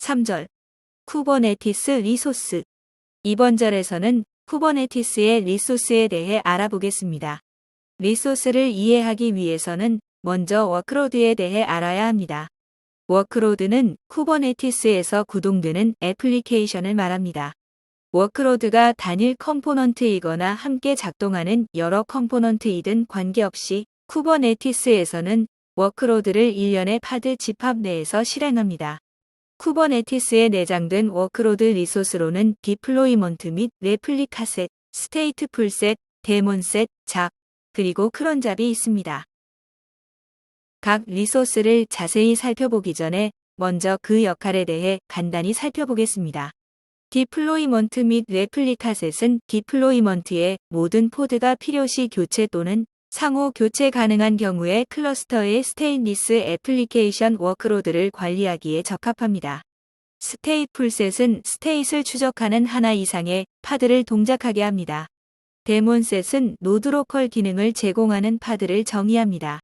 3절 쿠버네티스 리소스. 이번 절에서는 쿠버네티스의 리소스에 대해 알아보겠습니다. 리소스를 이해하기 위해서는 먼저 워크로드에 대해 알아야 합니다. 워크로드는 쿠버네티스에서 구동되는 애플리케이션을 말합니다. 워크로드가 단일 컴포넌트이거나 함께 작동하는 여러 컴포넌트이든 관계없이 쿠버네티스에서는 워크로드를 일련의 파드 집합 내에서 실행합니다. 쿠버네티스에 내장된 워크로드 리소스로는 디플로이먼트 및 레플리카셋, 스테이트풀셋, 데몬셋, 잡, 그리고 크론잡이 있습니다. 각 리소스를 자세히 살펴보기 전에 먼저 그 역할에 대해 간단히 살펴보겠습니다. 디플로이먼트 및 레플리카셋은 디플로이먼트에 모든 포드가 필요시 교체 또는 상호 교체 가능한 경우에 클러스터의 스테인리스 애플리케이션 워크로드를 관리하기에 적합합니다. 스테이트풀셋은 스테이트를 추적하는 하나 이상의 파드를 동작하게 합니다. 데몬셋은 노드로컬 기능을 제공하는 파드를 정의합니다.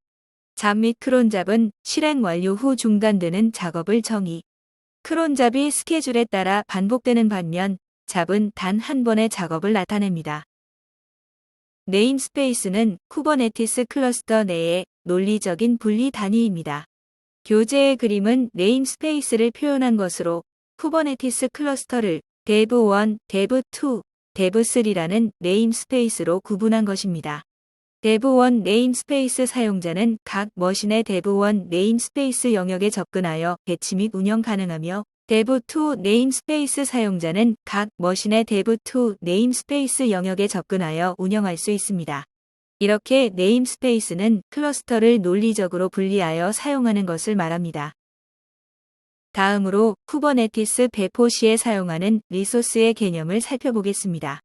잡 및 크론잡은 실행 완료 후 중단되는 작업을 정의. 크론잡이 스케줄에 따라 반복되는 반면 잡은 단 한 번의 작업을 나타냅니다. 네임스페이스는 쿠버네티스 클러스터 내의 논리적인 분리 단위입니다. 교재의 그림은 네임스페이스를 표현한 것으로 쿠버네티스 클러스터를 dev1, dev2, dev3라는 네임스페이스로 구분한 것입니다. dev1 네임스페이스 사용자는 각 머신의 dev1 네임스페이스 영역에 접근하여 배치 및 운영 가능하며 dev2 네임스페이스 사용자는 각 머신의 dev2 네임스페이스 영역에 접근하여 운영할 수 있습니다. 이렇게 네임스페이스는 클러스터를 논리적으로 분리하여 사용하는 것을 말합니다. 다음으로 쿠버네티스 배포 시에 사용하는 리소스의 개념을 살펴보겠습니다.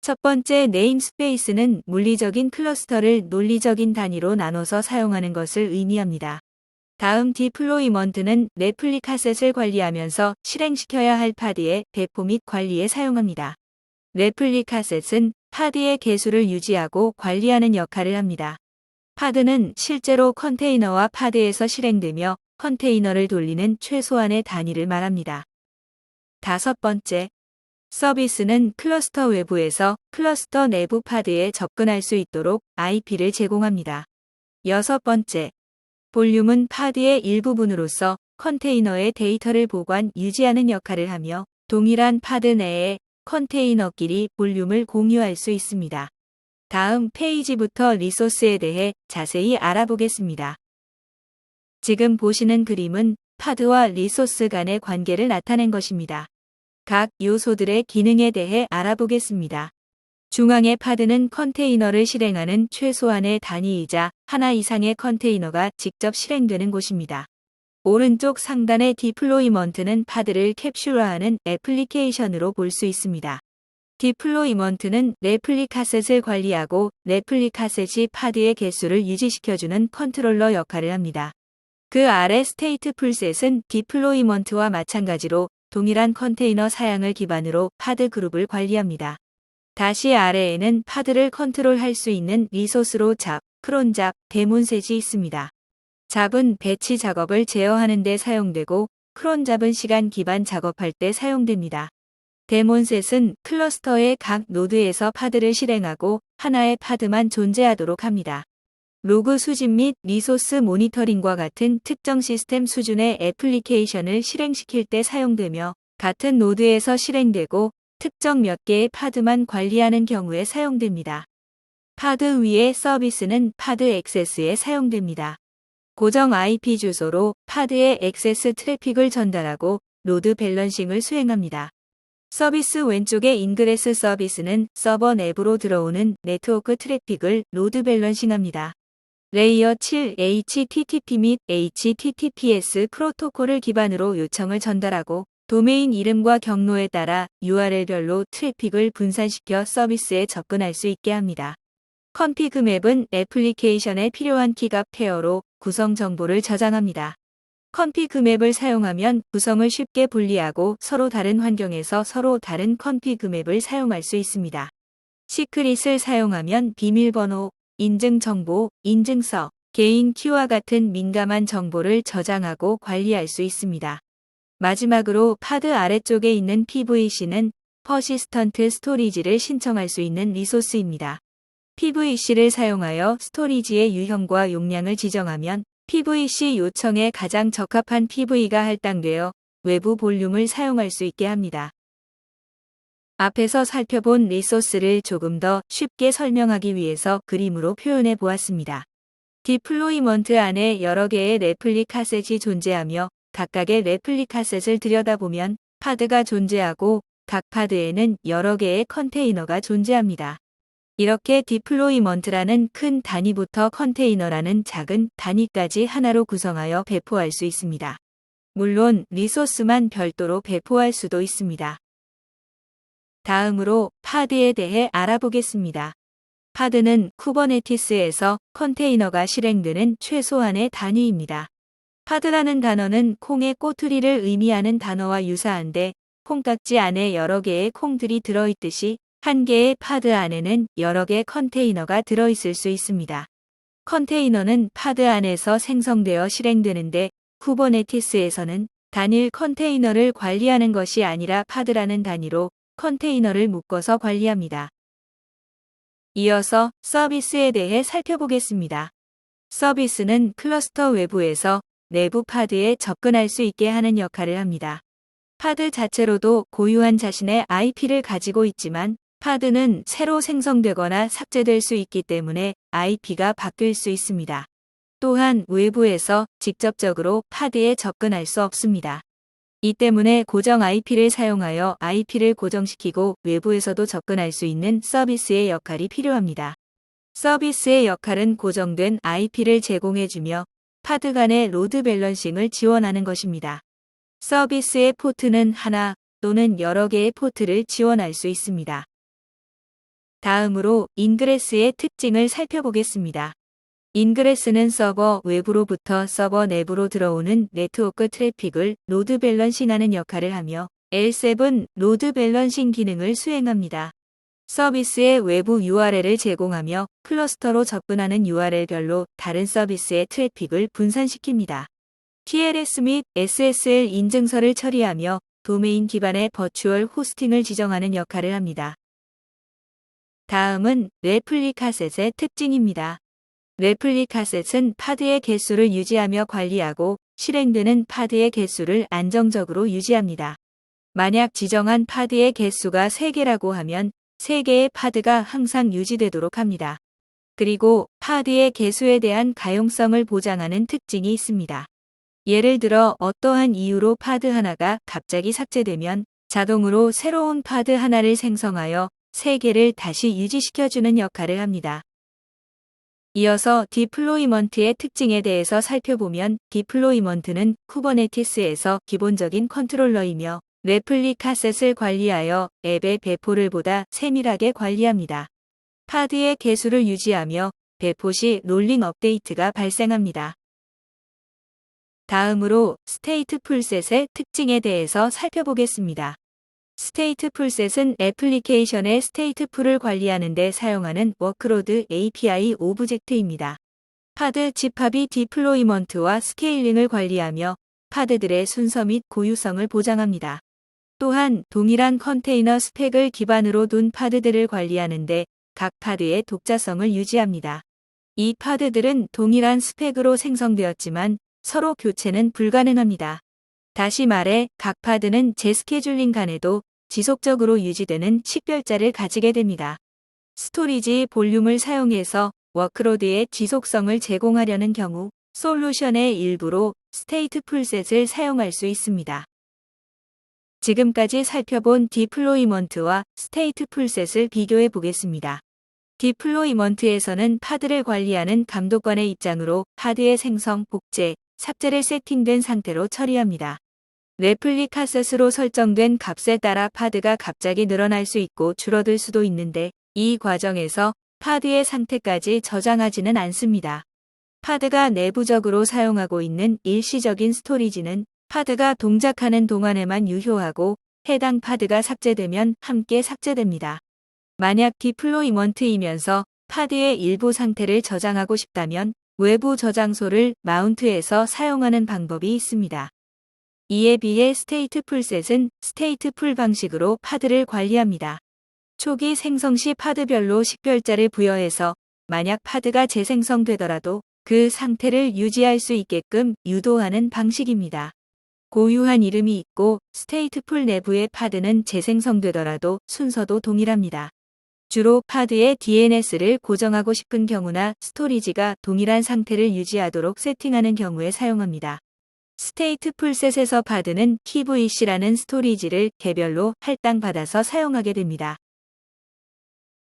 첫 번째 네임스페이스는 물리적인 클러스터를 논리적인 단위로 나눠서 사용하는 것을 의미합니다. 다음 디플로이먼트는 레플리카셋을 관리하면서 실행시켜야 할 파드의 배포 및 관리에 사용합니다. 레플리카셋은 파드의 개수를 유지하고 관리하는 역할을 합니다. 파드는 실제로 컨테이너와 파드에서 실행되며 컨테이너를 돌리는 최소한의 단위를 말합니다. 다섯 번째, 서비스는 클러스터 외부에서 클러스터 내부 파드에 접근할 수 있도록 IP를 제공합니다. 여섯 번째, 볼륨은 파드의 일부분으로서 컨테이너의 데이터를 보관, 유지하는 역할을 하며 동일한 파드 내에 컨테이너끼리 볼륨을 공유할 수 있습니다. 다음 페이지부터 리소스에 대해 자세히 알아보겠습니다. 지금 보시는 그림은 파드와 리소스 간의 관계를 나타낸 것입니다. 각 요소들의 기능에 대해 알아보겠습니다. 중앙의 파드는 컨테이너를 실행하는 최소한의 단위이자 하나 이상의 컨테이너가 직접 실행되는 곳입니다. 오른쪽 상단의 디플로이먼트는 파드를 캡슐화하는 애플리케이션으로 볼 수 있습니다. 디플로이먼트는 레플리카셋을 관리하고 레플리카셋이 파드의 개수를 유지시켜주는 컨트롤러 역할을 합니다. 그 아래 스테이트풀셋은 디플로이먼트와 마찬가지로 동일한 컨테이너 사양을 기반으로 파드 그룹을 관리합니다. 다시 아래에는 파드를 컨트롤할 수 있는 리소스로 잡, 크론잡, 데몬셋이 있습니다. 잡은 배치 작업을 제어하는 데 사용되고 크론잡은 시간 기반 작업할 때 사용됩니다. 데몬셋은 클러스터의 각 노드에서 파드를 실행하고 하나의 파드만 존재하도록 합니다. 로그 수집 및 리소스 모니터링과 같은 특정 시스템 수준의 애플리케이션을 실행시킬 때 사용되며 같은 노드에서 실행되고 특정 몇 개의 파드만 관리하는 경우에 사용됩니다. 파드 위의 서비스는 파드 액세스에 사용됩니다. 고정 IP 주소로 파드의 액세스 트래픽을 전달하고 로드 밸런싱을 수행합니다. 서비스 왼쪽의 인그레스 서비스는 서버 내부로 들어오는 네트워크 트래픽을 로드 밸런싱합니다. 레이어 7 HTTP 및 HTTPS 프로토콜을 기반으로 요청을 전달하고 도메인 이름과 경로에 따라 URL별로 트래픽을 분산시켜 서비스에 접근할 수 있게 합니다. 컨피그 맵은 애플리케이션에 필요한 키값 페어로 구성 정보를 저장합니다. 컨피그 맵을 사용하면 구성을 쉽게 분리하고 서로 다른 환경에서 서로 다른 컨피그 맵을 사용할 수 있습니다. 시크릿을 사용하면 비밀번호, 인증 정보, 인증서, 개인 키와 같은 민감한 정보를 저장하고 관리할 수 있습니다. 마지막으로 파드 아래쪽에 있는 PVC는 퍼시스턴트 스토리지를 신청할 수 있는 리소스입니다. PVC를 사용하여 스토리지의 유형과 용량을 지정하면 PVC 요청에 가장 적합한 PV가 할당되어 외부 볼륨을 사용할 수 있게 합니다. 앞에서 살펴본 리소스를 조금 더 쉽게 설명하기 위해서 그림으로 표현해 보았습니다. 디플로이먼트 안에 여러 개의 레플리카 셋이 존재하며 각각의 레플리카 셋을 들여다보면 파드가 존재하고 각 파드에는 여러 개의 컨테이너가 존재합니다. 이렇게 디플로이먼트라는 큰 단위부터 컨테이너라는 작은 단위까지 하나로 구성하여 배포할 수 있습니다. 물론 리소스만 별도로 배포할 수도 있습니다. 다음으로 파드에 대해 알아보겠습니다. 파드는 쿠버네티스에서 컨테이너가 실행되는 최소한의 단위입니다. 파드라는 단어는 콩의 꼬투리를 의미하는 단어와 유사한데 콩깍지 안에 여러 개의 콩들이 들어있듯이 한 개의 파드 안에는 여러 개의 컨테이너가 들어있을 수 있습니다. 컨테이너는 파드 안에서 생성되어 실행되는데 쿠버네티스에서는 단일 컨테이너를 관리하는 것이 아니라 파드라는 단위로 컨테이너를 묶어서 관리합니다. 이어서 서비스에 대해 살펴보겠습니다. 서비스는 클러스터 외부에서 내부 파드에 접근할 수 있게 하는 역할을 합니다. 파드 자체로도 고유한 자신의 IP를 가지고 있지만 파드는 새로 생성되거나 삭제될 수 있기 때문에 IP가 바뀔 수 있습니다. 또한 외부에서 직접적으로 파드에 접근할 수 없습니다. 이 때문에 고정 IP를 사용하여 IP를 고정시키고 외부에서도 접근할 수 있는 서비스의 역할이 필요합니다. 서비스의 역할은 고정된 IP를 제공해주며 파드 간의 로드 밸런싱을 지원하는 것입니다. 서비스의 포트는 하나 또는 여러 개의 포트를 지원할 수 있습니다. 다음으로 인그레스의 특징을 살펴보겠습니다. 인그레스는 서버 외부로부터 서버 내부로 들어오는 네트워크 트래픽을 로드 밸런싱하는 역할을 하며 L7 로드 밸런싱 기능을 수행합니다. 서비스의 외부 URL을 제공하며 클러스터로 접근하는 URL별로 다른 서비스의 트래픽을 분산시킵니다. TLS 및 SSL 인증서를 처리하며 도메인 기반의 버추얼 호스팅을 지정하는 역할을 합니다. 다음은 레플리카 셋의 특징입니다. 레플리카 셋은 파드의 개수를 유지하며 관리하고 실행되는 파드의 개수를 안정적으로 유지합니다. 만약 지정한 파드의 개수가 3개라고 하면 3개의 파드가 항상 유지되도록 합니다. 그리고 파드의 개수에 대한 가용성을 보장하는 특징이 있습니다. 예를 들어 어떠한 이유로 파드 하나가 갑자기 삭제되면 자동으로 새로운 파드 하나를 생성하여 3개를 다시 유지시켜주는 역할을 합니다. 이어서 디플로이먼트의 특징에 대해서 살펴보면 디플로이먼트는 쿠버네티스에서 기본적인 컨트롤러이며 레플리카 셋을 관리하여 앱의 배포를 보다 세밀하게 관리합니다. 파드의 개수를 유지하며 배포 시 롤링 업데이트가 발생합니다. 다음으로 스테이트풀 셋의 특징에 대해서 살펴보겠습니다. 스테이트풀 셋은 애플리케이션의 스테이트풀을 관리하는 데 사용하는 워크로드 API 오브젝트입니다. 파드 집합이 디플로이먼트와 스케일링을 관리하며 파드들의 순서 및 고유성을 보장합니다. 또한 동일한 컨테이너 스펙을 기반으로 둔 파드들을 관리하는데 각 파드의 독자성을 유지합니다. 이 파드들은 동일한 스펙으로 생성되었지만 서로 교체는 불가능합니다. 다시 말해 각 파드는 재스케줄링 간에도 지속적으로 유지되는 식별자를 가지게 됩니다. 스토리지 볼륨을 사용해서 워크로드의 지속성을 제공하려는 경우 솔루션의 일부로 스테이트풀 셋을 사용할 수 있습니다. 지금까지 살펴본 디플로이먼트와 스테이트풀 셋을 비교해 보겠습니다. 디플로이먼트에서는 파드를 관리하는 감독관의 입장으로 파드의 생성, 복제, 삭제를 세팅된 상태로 처리합니다. 레플리카 셋으로 설정된 값에 따라 파드가 갑자기 늘어날 수 있고 줄어들 수도 있는데 이 과정에서 파드의 상태까지 저장하지는 않습니다. 파드가 내부적으로 사용하고 있는 일시적인 스토리지는 파드가 동작하는 동안에만 유효하고 해당 파드가 삭제되면 함께 삭제됩니다. 만약 디플로이먼트이면서 파드의 일부 상태를 저장하고 싶다면 외부 저장소를 마운트해서 사용하는 방법이 있습니다. 이에 비해 스테이트풀셋은 스테이트풀 방식으로 파드를 관리합니다. 초기 생성 시 파드별로 식별자를 부여해서 만약 파드가 재생성되더라도 그 상태를 유지할 수 있게끔 유도하는 방식입니다. 고유한 이름이 있고 스테이트풀 내부의 파드는 재생성되더라도 순서도 동일합니다. 주로 파드의 DNS를 고정하고 싶은 경우나 스토리지가 동일한 상태를 유지하도록 세팅하는 경우에 사용합니다. 스테이트풀셋에서 파드는 PVC라는 스토리지를 개별로 할당받아서 사용하게 됩니다.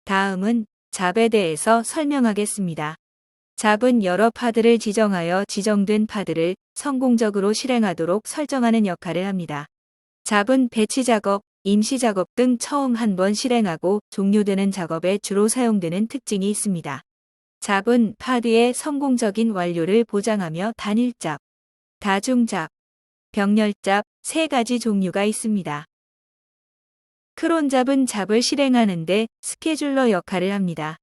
다음은 잡에 대해서 설명하겠습니다. 잡은 여러 파드를 지정하여 지정된 파드를 성공적으로 실행하도록 설정하는 역할을 합니다. 잡은 배치 작업, 임시 작업 등 처음 한 번 실행하고 종료되는 작업에 주로 사용되는 특징이 있습니다. 잡은 파드의 성공적인 완료를 보장하며 단일잡, 다중잡, 병렬잡 세 가지 종류가 있습니다. 크론잡은 잡을 실행하는데 스케줄러 역할을 합니다.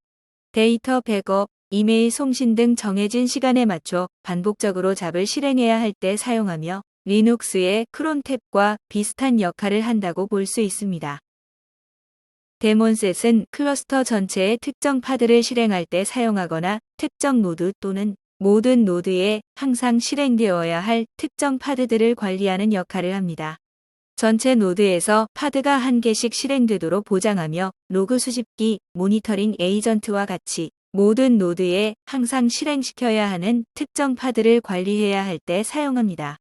데이터 백업, 이메일 송신 등 정해진 시간에 맞춰 반복적으로 잡을 실행해야 할 때 사용하며 리눅스의 크론탭과 비슷한 역할을 한다고 볼 수 있습니다. 데몬셋은 클러스터 전체의 특정 파드를 실행할 때 사용하거나 특정 노드 또는 모든 노드에 항상 실행되어야 할 특정 파드들을 관리하는 역할을 합니다. 전체 노드에서 파드가 한 개씩 실행되도록 보장하며 로그 수집기, 모니터링 에이전트와 같이 모든 노드에 항상 실행시켜야 하는 특정 파드를 관리해야 할 때 사용합니다.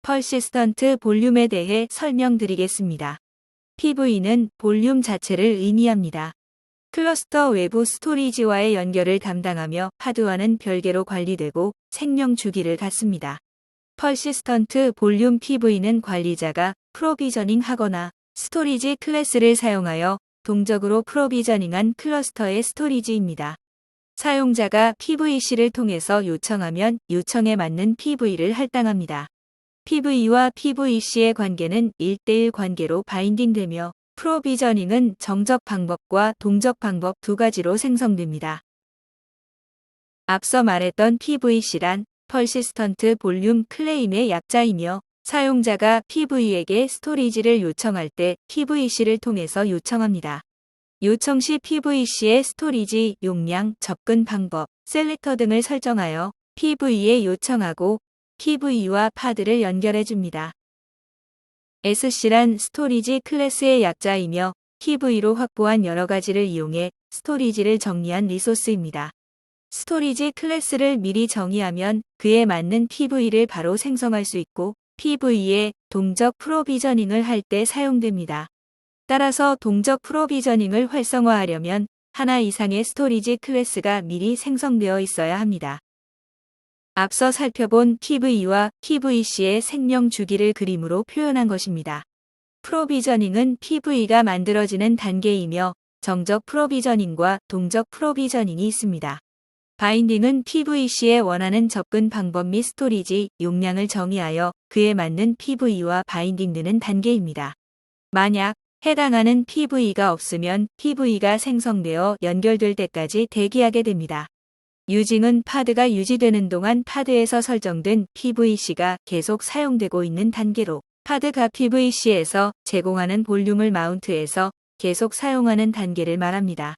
퍼시스턴트 볼륨에 대해 설명드리겠습니다. PV는 볼륨 자체를 의미합니다. 클러스터 외부 스토리지와의 연결을 담당하며 파드와는 별개로 관리되고 생명 주기를 갖습니다. 퍼시스턴트 볼륨 PV는 관리자가 프로비저닝 하거나 스토리지 클래스를 사용하여 동적으로 프로비저닝한 클러스터의 스토리지입니다. 사용자가 PVC를 통해서 요청하면 요청에 맞는 PV를 할당합니다. PV와 PVC의 관계는 1:1 관계로 바인딩되며 프로비저닝은 정적 방법과 동적 방법 두 가지로 생성됩니다. 앞서 말했던 PVC란 퍼시스턴트 볼륨 클레임의 약자이며 사용자가 PV에게 스토리지를 요청할 때 PVC를 통해서 요청합니다. 요청 시 PVC의 스토리지, 용량, 접근 방법, 셀렉터 등을 설정하여 PV에 요청하고 PV와 파드를 연결해 줍니다. SC란 스토리지 클래스의 약자이며 PV로 확보한 여러 가지를 이용해 스토리지를 정리한 리소스입니다. 스토리지 클래스를 미리 정의하면 그에 맞는 PV를 바로 생성할 수 있고 PV에 동적 프로비저닝을 할 때 사용됩니다. 따라서 동적 프로비저닝을 활성화하려면 하나 이상의 스토리지 클래스가 미리 생성되어 있어야 합니다. 앞서 살펴본 PV와 PVC의 생명 주기를 그림으로 표현한 것입니다. 프로비저닝은 PV가 만들어지는 단계이며 정적 프로비저닝과 동적 프로비저닝이 있습니다. 바인딩은 PVC에 원하는 접근 방법 및 스토리지, 용량을 정의하여 그에 맞는 PV와 바인딩되는 단계입니다. 만약 해당하는 PV가 없으면 PV가 생성되어 연결될 때까지 대기하게 됩니다. 유징은 파드가 유지되는 동안 파드에서 설정된 PVC가 계속 사용되고 있는 단계로 파드가 PVC에서 제공하는 볼륨을 마운트해서 계속 사용하는 단계를 말합니다.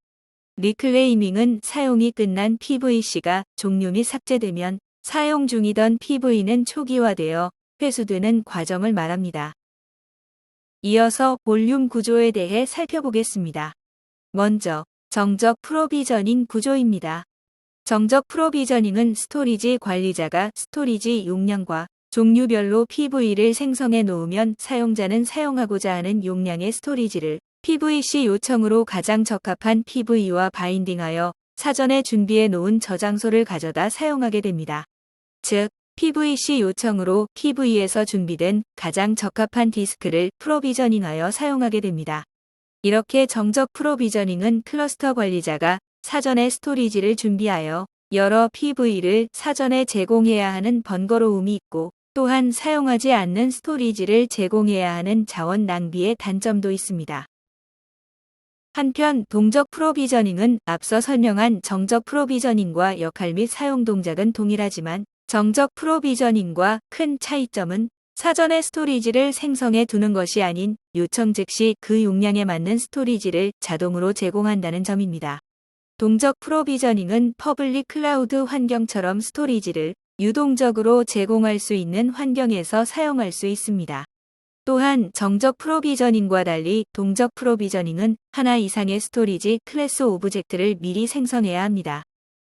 리클레이밍은 사용이 끝난 PVC가 종료 및 삭제되면 사용 중이던 PV는 초기화되어 회수되는 과정을 말합니다. 이어서 볼륨 구조에 대해 살펴보겠습니다. 먼저 정적 프로비저닝 구조입니다. 정적 프로비저닝은 스토리지 관리자가 스토리지 용량과 종류별로 PV를 생성해 놓으면 사용자는 사용하고자 하는 용량의 스토리지를 PVC 요청으로 가장 적합한 PV와 바인딩하여 사전에 준비해 놓은 저장소를 가져다 사용하게 됩니다. 즉, PVC 요청으로 PV에서 준비된 가장 적합한 디스크를 프로비저닝하여 사용하게 됩니다. 이렇게 정적 프로비저닝은 클러스터 관리자가 사전에 스토리지를 준비하여 여러 PV를 사전에 제공해야 하는 번거로움이 있고 또한 사용하지 않는 스토리지를 제공해야 하는 자원 낭비의 단점도 있습니다. 한편 동적 프로비저닝은 앞서 설명한 정적 프로비저닝과 역할 및 사용 동작은 동일하지만 정적 프로비저닝과 큰 차이점은 사전에 스토리지를 생성해 두는 것이 아닌 요청 즉시 그 용량에 맞는 스토리지를 자동으로 제공한다는 점입니다. 동적 프로비저닝은 퍼블릭 클라우드 환경처럼 스토리지를 유동적으로 제공할 수 있는 환경에서 사용할 수 있습니다. 또한 정적 프로비저닝과 달리 동적 프로비저닝은 하나 이상의 스토리지 클래스 오브젝트를 미리 생성해야 합니다.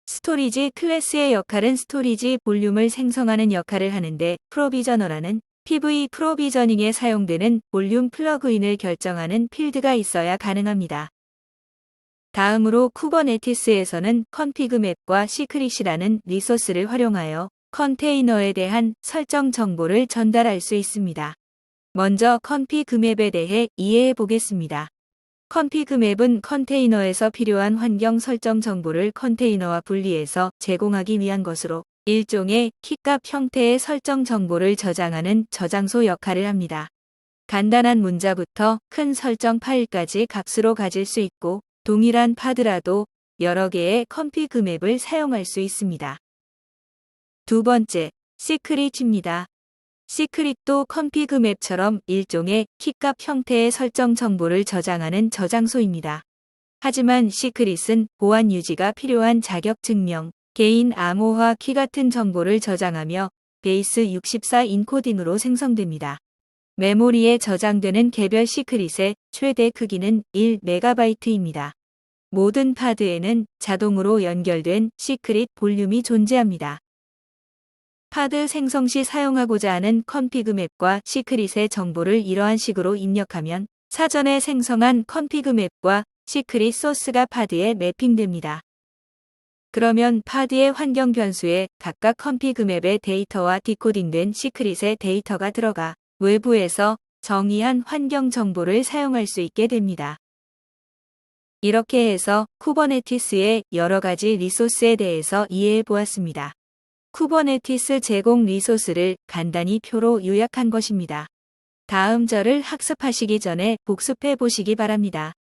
스토리지 클래스의 역할은 스토리지 볼륨을 생성하는 역할을 하는데 프로비저너라는 PV 프로비저닝에 사용되는 볼륨 플러그인을 결정하는 필드가 있어야 가능합니다. 다음으로 쿠버네티스에서는 컨피그 맵과 시크릿이라는 리소스를 활용하여 컨테이너에 대한 설정 정보를 전달할 수 있습니다. 먼저 컨피그 맵에 대해 이해해 보겠습니다. 컨피그 맵은 컨테이너에서 필요한 환경 설정 정보를 컨테이너와 분리해서 제공하기 위한 것으로 일종의 키값 형태의 설정 정보를 저장하는 저장소 역할을 합니다. 간단한 문자부터 큰 설정 파일까지 값으로 가질 수 있고 동일한 파드라도 여러 개의 컨피그 맵을 사용할 수 있습니다. 두 번째, 시크릿입니다. 시크릿도 컨피그 맵처럼 일종의 키값 형태의 설정 정보를 저장하는 저장소입니다. 하지만 시크릿은 보안 유지가 필요한 자격 증명, 개인 암호화 키 같은 정보를 저장하며 베이스 64 인코딩으로 생성됩니다. 메모리에 저장되는 개별 시크릿의 최대 크기는 1MB입니다. 모든 파드에는 자동으로 연결된 시크릿 볼륨이 존재합니다. 파드 생성 시 사용하고자 하는 컨피그 맵과 시크릿의 정보를 이러한 식으로 입력하면 사전에 생성한 컨피그 맵과 시크릿 소스가 파드에 매핑됩니다. 그러면 파드의 환경 변수에 각각 컨피그 맵의 데이터와 디코딩된 시크릿의 데이터가 들어가 외부에서 정의한 환경 정보를 사용할 수 있게 됩니다. 이렇게 해서 쿠버네티스의 여러 가지 리소스에 대해서 이해해 보았습니다. 쿠버네티스 제공 리소스를 간단히 표로 요약한 것입니다. 다음 절을 학습하시기 전에 복습해 보시기 바랍니다.